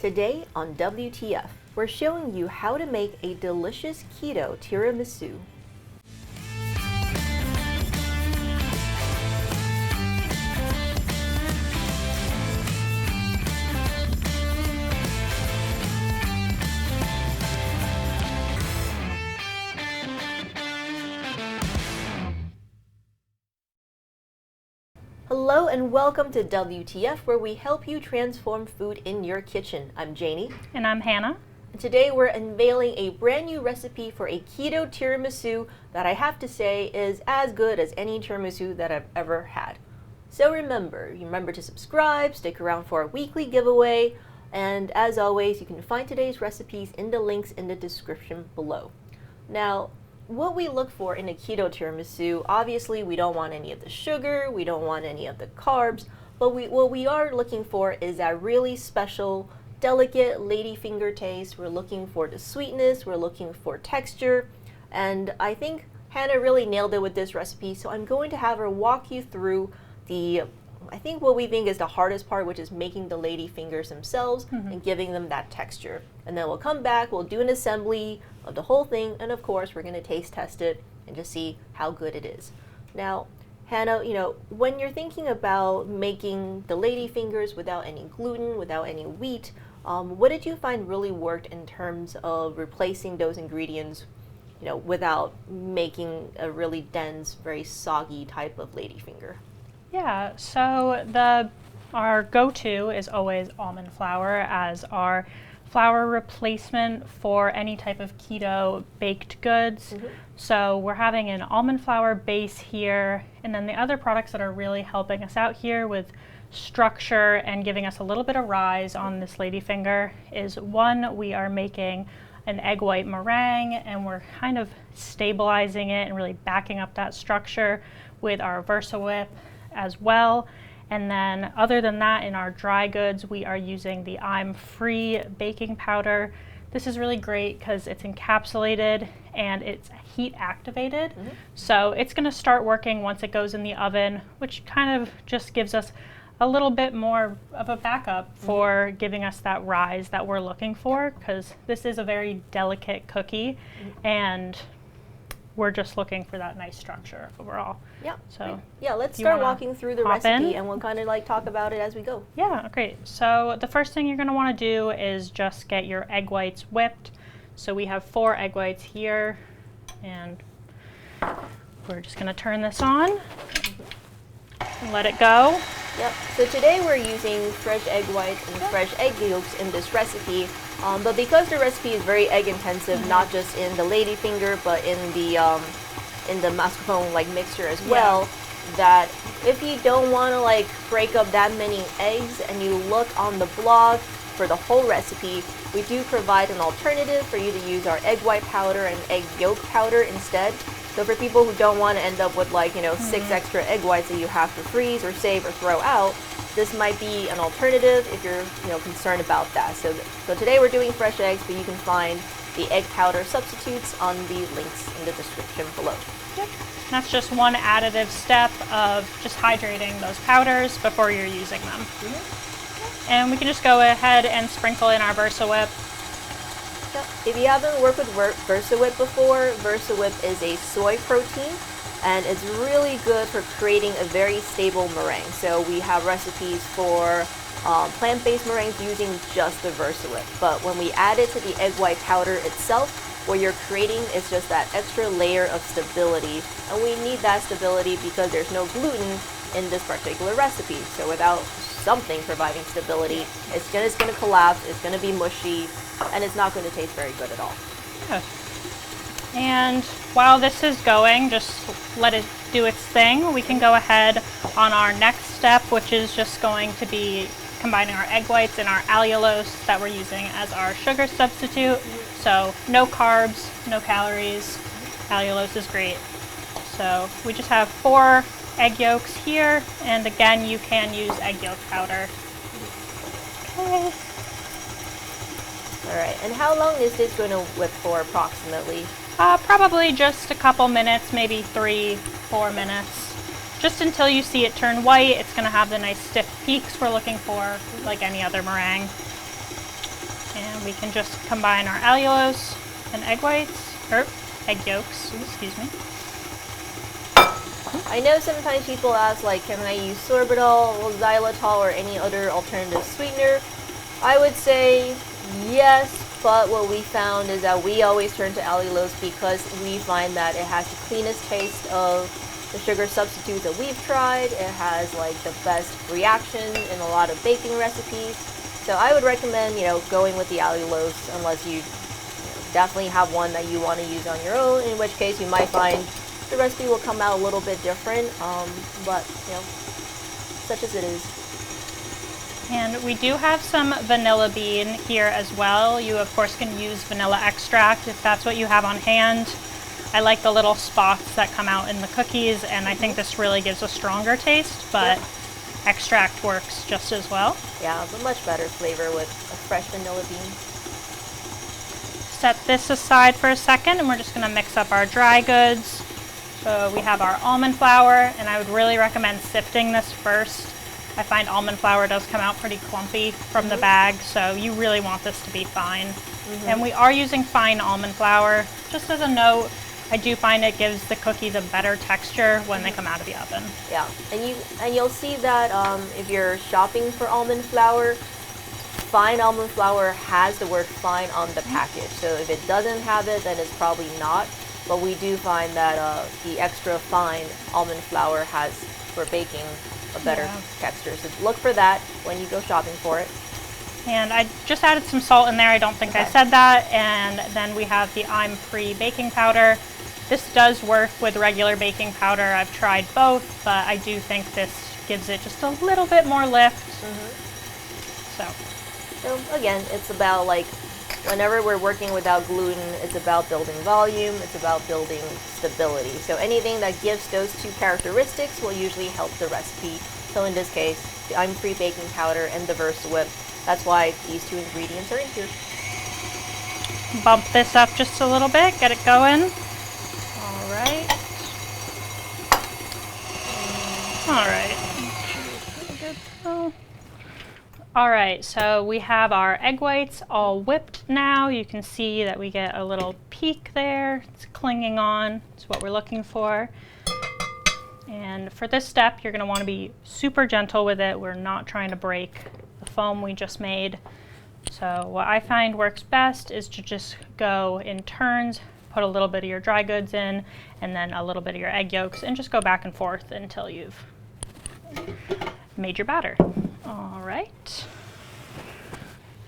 Today on WTF, we're showing you how to make a delicious keto tiramisu. Hello and welcome to WTF, where we help you transform food in your kitchen. I'm Janie. And I'm Hannah. And today we're unveiling a brand new recipe for a keto tiramisu that I have to say is as good as any tiramisu that I've ever had. So remember to subscribe, stick around for our weekly giveaway, and as always, you can find today's recipes in the links in the description below. Now, what we look for in a keto tiramisu, obviously we don't want any of the sugar, we don't want any of the carbs, but what we are looking for is that really special, delicate ladyfinger taste. We're looking for the sweetness, we're looking for texture, and I think Hannah really nailed it with this recipe, so I'm going to have her walk you through what we think is the hardest part, which is making the lady fingers themselves and giving them that texture. And then we'll come back, we'll do an assembly of the whole thing, and of course we're going to taste test it and just see how good it is. Now, Hannah, when you're thinking about making the lady fingers without any gluten, without any wheat, what did you find really worked in terms of replacing those ingredients, without making a really dense, very soggy type of lady finger? Yeah, so our go-to is always almond flour as our flour replacement for any type of keto baked goods. So we're having an almond flour base here, and then the other products that are really helping us out here with structure and giving us a little bit of rise on this ladyfinger is one, we are making an egg white meringue, and we're kind of stabilizing it and really backing up that structure with our VersaWhip as well. And then other than that, in our dry goods, we are using the I'm Free baking powder. This is really great because it's encapsulated and it's heat activated. So it's going to start working once it goes in the oven, which kind of just gives us a little bit more of a backup for giving us that rise that we're looking for, because this is a very delicate cookie and we're just looking for that nice structure overall. Yeah. So yeah, let's start walking through the recipe and we'll kind of talk about it as we go. Yeah, great. So the first thing you're going to want to do is just get your egg whites whipped. So we have 4 egg whites here, and we're just going to turn this on and let it go. Yep. So today we're using fresh egg whites and fresh egg yolks in this recipe. But because the recipe is very egg intensive, not just in the ladyfinger, but in the mascarpone mixture as well, that if you don't want to break up that many eggs and you look on the blog for the whole recipe, we do provide an alternative for you to use our egg white powder and egg yolk powder instead. So for people who don't want to end up with 6 extra egg whites that you have to freeze or save or throw out, this might be an alternative if you're concerned about that. So today we're doing fresh eggs, but you can find the egg powder substitutes on the links in the description below. Yep. That's just one additive step of just hydrating those powders before you're using them. And we can just go ahead and sprinkle in our VersaWhip. Yep. If you haven't worked with VersaWhip before, VersaWhip is a soy protein, and it's really good for creating a very stable meringue. So we have recipes for plant-based meringues using just the VersaWhip. But when we add it to the egg white powder itself, what you're creating is just that extra layer of stability. And we need that stability because there's no gluten in this particular recipe. So without something providing stability, it's gonna collapse, it's gonna be mushy, and it's not going to taste very good at all. Yeah. And while this is going, just let it do its thing. We can go ahead on our next step, which is just going to be combining our egg whites and our allulose that we're using as our sugar substitute. So no carbs, no calories. Allulose is great. So we just have 4 egg yolks here, and again, you can use egg yolk powder. Okay. All right, and how long is this going to whip for approximately? Probably just a couple minutes, maybe 3-4 minutes. Just until you see it turn white. It's going to have the nice stiff peaks we're looking for, like any other meringue. And we can just combine our allulose and egg whites, or egg yolks, excuse me. I know sometimes people ask, like, can I use sorbitol, xylitol, or any other alternative sweetener? I would say yes, but what we found is that we always turn to allulose because we find that it has the cleanest taste of the sugar substitutes that we've tried. It has like the best reaction in a lot of baking recipes. So I would recommend, going with the allulose unless you definitely have one that you want to use on your own, in which case you might find the recipe will come out a little bit different, but such as it is. And we do have some vanilla bean here as well. You of course can use vanilla extract if that's what you have on hand. I like the little spots that come out in the cookies, and I think this really gives a stronger taste, but extract works just as well. Yeah, but much better flavor with a fresh vanilla bean. Set this aside for a second, and we're just going to mix up our dry goods. So we have our almond flour, and I would really recommend sifting this first. I find almond flour does come out pretty clumpy from the bag, so you really want this to be fine. And we are using fine almond flour. Just as a note, I do find it gives the cookies a better texture when they come out of the oven. Yeah, and you'll see that if you're shopping for almond flour, fine almond flour has the word fine on the package. So if it doesn't have it, then it's probably not. But we do find that the extra fine almond flour has, for baking, a better texture. So look for that when you go shopping for it. And I just added some salt in there. I don't think I said that. And then we have the I'm Free baking powder. This does work with regular baking powder. I've tried both, but I do think this gives it just a little bit more lift. So again, it's about like, whenever we're working without gluten, it's about building volume, it's about building stability. So anything that gives those two characteristics will usually help the recipe. So in this case, the I'm Free baking powder and the VersaWhip. That's why these two ingredients are in here. Bump this up just a little bit, get it going. All right. All right. All right, so we have our egg whites all whipped now. You can see that we get a little peak there. It's clinging on. It's what we're looking for. And for this step, you're gonna wanna be super gentle with it. We're not trying to break the foam we just made. So what I find works best is to just go in turns, put a little bit of your dry goods in, and then a little bit of your egg yolks, and just go back and forth until you've made your batter. All right.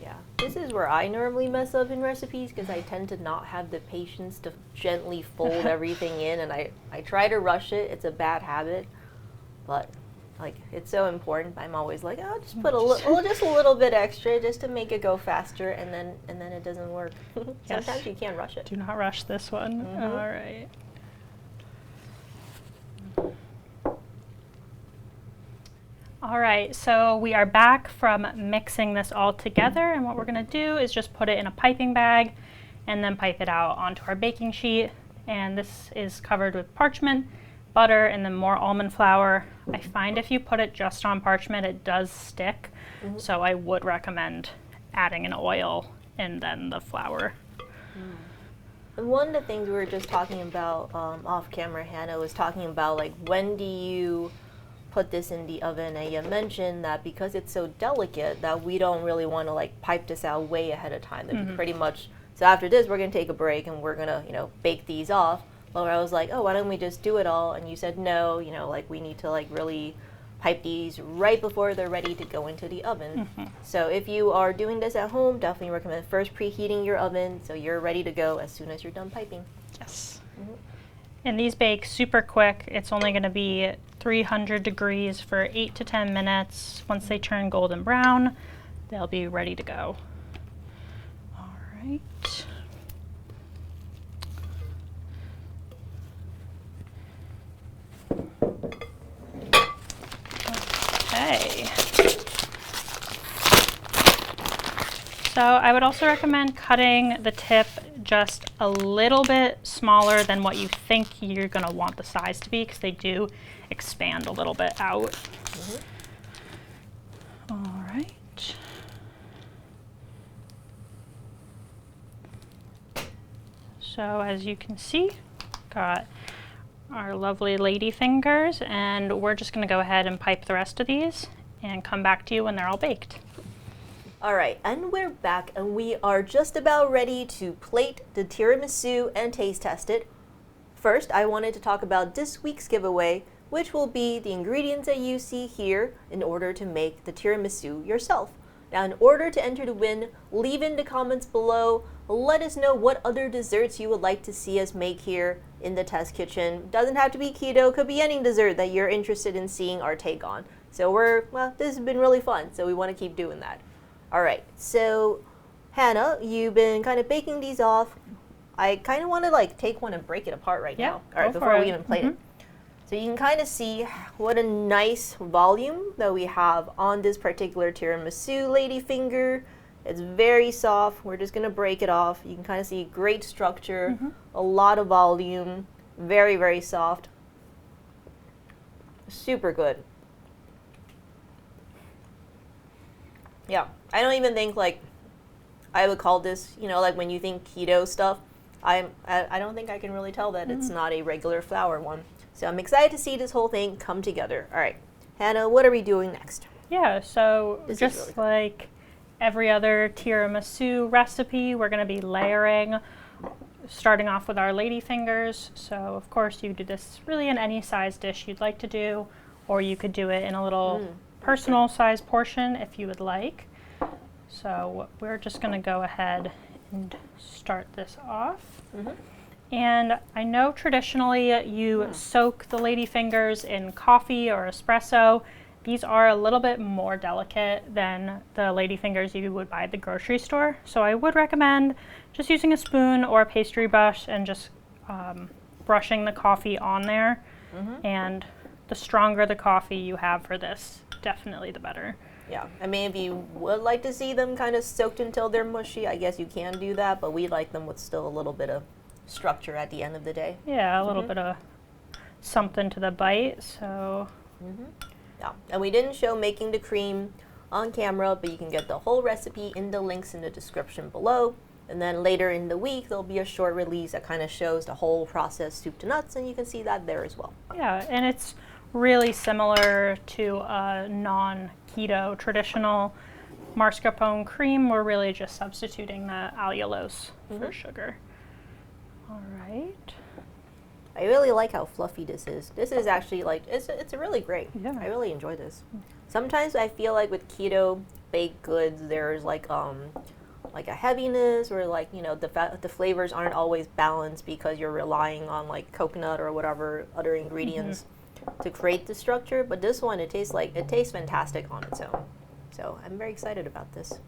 Yeah, this is where I normally mess up in recipes because I tend to not have the patience to gently fold everything in, and I try to rush it. It's a bad habit, but like it's so important. I'm always like, oh, just put just a little bit extra just to make it go faster, and then it doesn't work. Sometimes you can't rush it. Do not rush this one. All right. All right, so we are back from mixing this all together, and what we're gonna do is just put it in a piping bag and then pipe it out onto our baking sheet. And this is covered with parchment, butter, and then more almond flour. I find if you put it just on parchment, it does stick. So I would recommend adding an oil and then the flour. And one of the things we were just talking about off camera, Hannah was talking about like, when do you put this in the oven? And you mentioned that because it's so delicate that we don't really want to like pipe this out way ahead of time. That'd be pretty much, so after this we're gonna take a break and we're gonna bake these off. But I was like, oh, why don't we just do it all? And you said no, like we need to like really pipe these right before they're ready to go into the oven. So if you are doing this at home, definitely recommend first preheating your oven so you're ready to go as soon as you're done piping. Yes. And these bake super quick. It's only going to be 300 degrees for 8 to 10 minutes. Once they turn golden brown, they'll be ready to go. All right. Okay. So I would also recommend cutting the tip just a little bit smaller than what you think you're going to want the size to be, because they do expand a little bit out. All right. So as you can see, got our lovely lady fingers, and we're just going to go ahead and pipe the rest of these and come back to you when they're all baked. All right, and we're back, and we are just about ready to plate the tiramisu and taste test it. First, I wanted to talk about this week's giveaway, which will be the ingredients that you see here in order to make the tiramisu yourself. Now, in order to enter to win, leave in the comments below. Let us know what other desserts you would like to see us make here in the test kitchen. Doesn't have to be keto, could be any dessert that you're interested in seeing our take on. So this has been really fun, so we want to keep doing that. All right, so Hannah, you've been kind of baking these off. I kind of want to like take one and break it apart right now. All right, before we even plate it. So you can kind of see what a nice volume that we have on this particular tiramisu ladyfinger. It's very soft. We're just going to break it off. You can kind of see great structure, a lot of volume, very, very soft. Super good. Yeah, I don't even think like I would call this, you know, like when you think keto stuff, I don't think I can really tell that it's not a regular flour one. So I'm excited to see this whole thing come together. All right, Hannah, what are we doing next? Yeah, so just like every other tiramisu recipe, we're going to be layering, starting off with our lady fingers. So of course you do this really in any size dish you'd like to do, or you could do it in a little personal size portion if you would like. So we're just going to go ahead and start this off. And I know traditionally you soak the lady fingers in coffee or espresso. These are a little bit more delicate than the lady fingers you would buy at the grocery store. So I would recommend just using a spoon or a pastry brush and just brushing the coffee on there. And the stronger the coffee you have for this, definitely the better. Yeah, I mean, if you would like to see them kind of soaked until they're mushy, I guess you can do that, but we like them with still a little bit of structure at the end of the day. Yeah, a little bit of something to the bite, so. Yeah, and we didn't show making the cream on camera, but you can get the whole recipe in the links in the description below. And then later in the week, there'll be a short release that kind of shows the whole process soup to nuts, and you can see that there as well. Yeah, and it's really similar to a non-keto traditional mascarpone cream. We're really just substituting the allulose for sugar. All right. I really like how fluffy this is. This is actually like, it's really great. Yeah. I really enjoy this. Sometimes I feel like with keto baked goods, there's like a heaviness, or like, you know, the flavors aren't always balanced because you're relying on like coconut or whatever other ingredients to create the structure. But this one, it tastes fantastic on its own. So I'm very excited about this.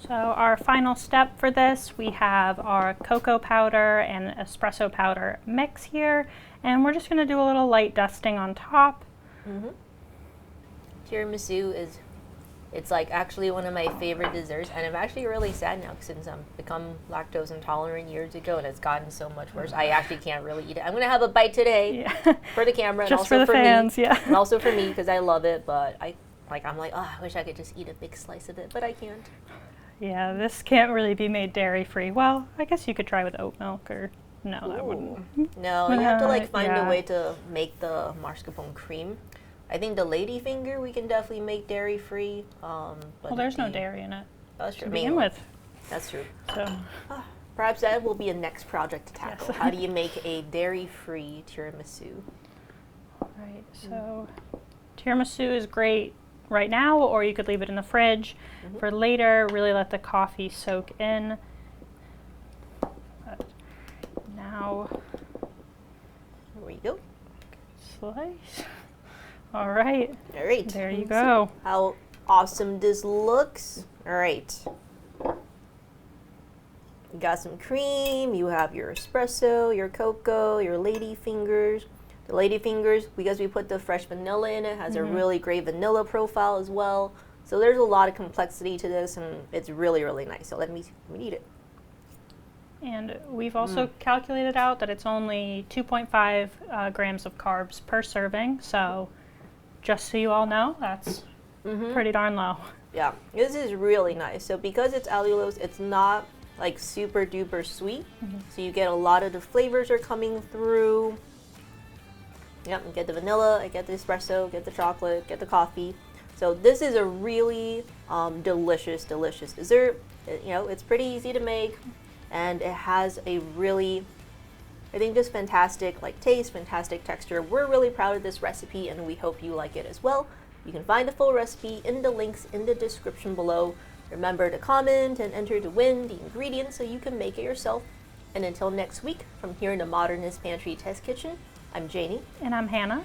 So our final step for this, we have our cocoa powder and espresso powder mix here, and we're just going to do a little light dusting on top. Tiramisu it's like actually one of my favorite desserts, and I'm actually really sad now since I've become lactose intolerant years ago, and it's gotten so much worse. I actually can't really eat it. I'm gonna have a bite today for the camera, and just also for the fans, me, and also for me because I love it. But I'm like, oh, I wish I could just eat a big slice of it, but I can't. Yeah, this can't really be made dairy-free. Well, I guess you could try with oat milk, or no, that wouldn't. No, you have to like find a way to make the mascarpone cream. I think the ladyfinger we can definitely make dairy-free. Well, there's no dairy in it. That's true. To begin with. That's true. So. Perhaps that will be a next project to tackle. Yes. How do you make a dairy-free tiramisu? Right, so tiramisu is great right now, or you could leave it in the fridge for later. Really let the coffee soak in. But now, there we go. Slice. All right. All right. There you go. How awesome this looks. All right. You got some cream. You have your espresso, your cocoa, your ladyfingers. The ladyfingers, because we put the fresh vanilla in it, has a really great vanilla profile as well. So there's a lot of complexity to this, and it's really, really nice. So let me eat it. And we've also calculated out that it's only 2.5 grams of carbs per serving. So just so you all know, that's pretty darn low. Yeah, this is really nice. So because it's allulose, it's not like super duper sweet. So you get a lot of the flavors are coming through. Yep, you get the vanilla, I get the espresso, get the chocolate, get the coffee. So this is a really delicious dessert. You know, it's pretty easy to make, and it has a really, I think, just fantastic like taste, fantastic texture. We're really proud of this recipe, and we hope you like it as well. You can find the full recipe in the links in the description below. Remember to comment and enter to win the ingredients so you can make it yourself. And until next week, from here in the Modernist Pantry Test Kitchen, I'm Janie. And I'm Hannah.